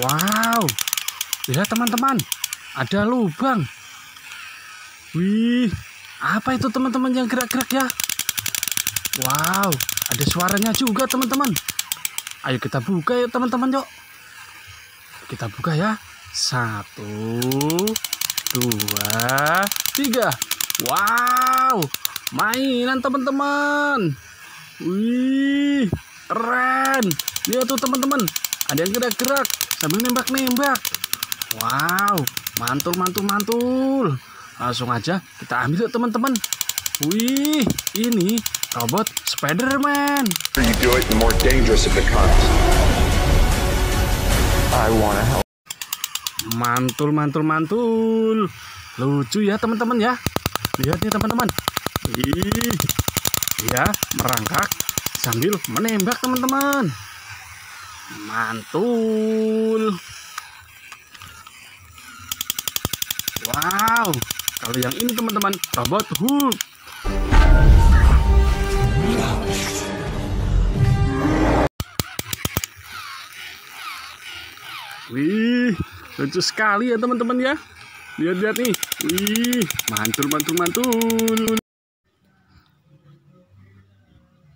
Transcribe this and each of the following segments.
Wow, lihat teman-teman, ada lubang. Wih, apa itu teman-teman yang gerak-gerak ya? Wow, ada suaranya juga teman-teman. Ayo kita buka ya teman-teman, yuk. Kita buka ya. 1, 2, 3. Wow, mainan teman-teman. Wih, keren. Lihat tuh teman-teman, ada yang gerak-gerak sambil nembak-nembak. Wow, mantul. Langsung aja kita ambil yuk teman-teman. Wih, ini robot Spider-Man. You do it, the more dangerous it becomes. I wanna help. Mantul. Lucu ya teman-teman ya. Lihat nih teman-teman. Ih, dia merangkak sambil menembak teman-teman. Mantul. Wow, kalau yang ini teman-teman, robot Hulk. Wih, lucu sekali ya teman-teman ya. Lihat nih. Wih, mantul.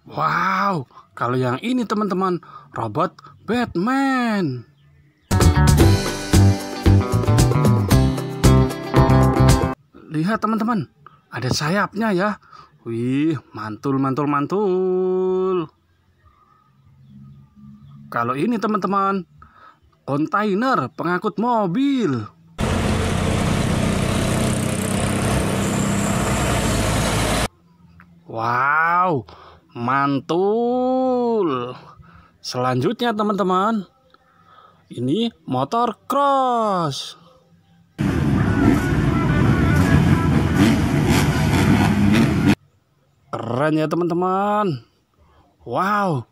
Wow, kalau yang ini teman-teman, robot Batman. Lihat teman-teman, ada sayapnya ya. Wih, mantul. Kalau ini teman-teman, kontainer pengangkut mobil. Wow, mantul. Selanjutnya teman-teman, ini motor cross. Keren ya teman-teman. Wow.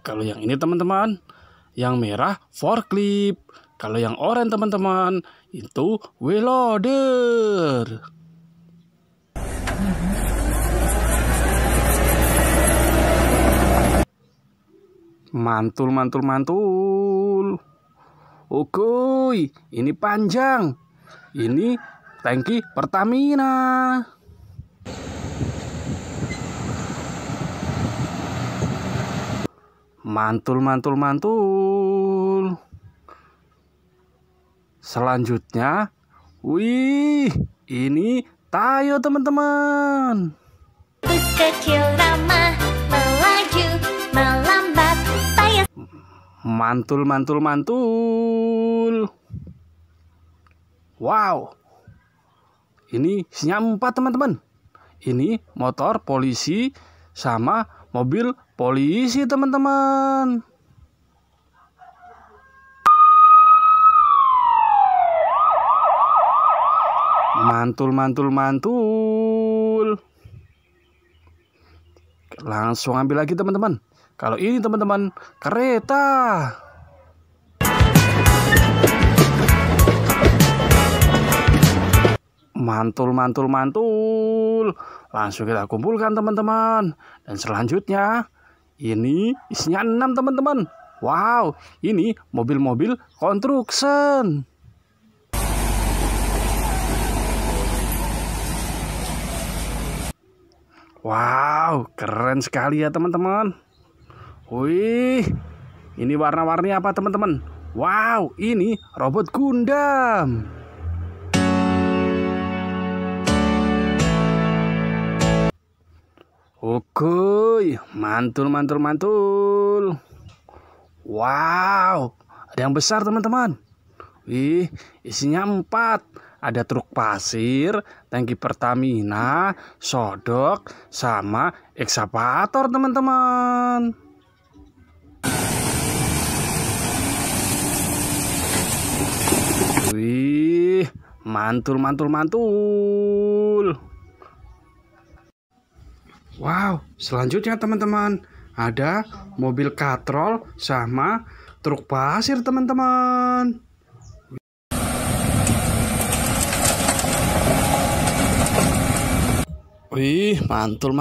Kalau yang ini teman-teman, yang merah forklift. Kalau yang oranye teman-teman, itu wheel loader. Mantul. Oke, ini panjang. Ini tangki Pertamina. Mantul. Selanjutnya, wih, ini Tayo teman-teman. Bus kecil ramah melaju melambat Tayo. Mantul. Wow, ini isinya 4 teman-teman. Ini motor polisi sama mobil polisi teman-teman. Mantul. Langsung ambil lagi teman-teman. Kalau ini teman-teman, kereta. Mantul. Langsung kita kumpulkan teman-teman. Dan selanjutnya, ini isinya 6 teman-teman. Wow, ini mobil-mobil construction. Wow, keren sekali ya teman-teman. Wih, ini warna-warni apa teman-teman? Wow, ini robot Gundam. Oke, mantul. Wow, ada yang besar teman-teman. Wih, isinya 4. Ada truk pasir, tangki Pertamina, sodok, sama ekskavator teman-teman. Wih, mantul. Wow, selanjutnya teman-teman, ada mobil katrol sama truk pasir teman-teman. Wih, mantul.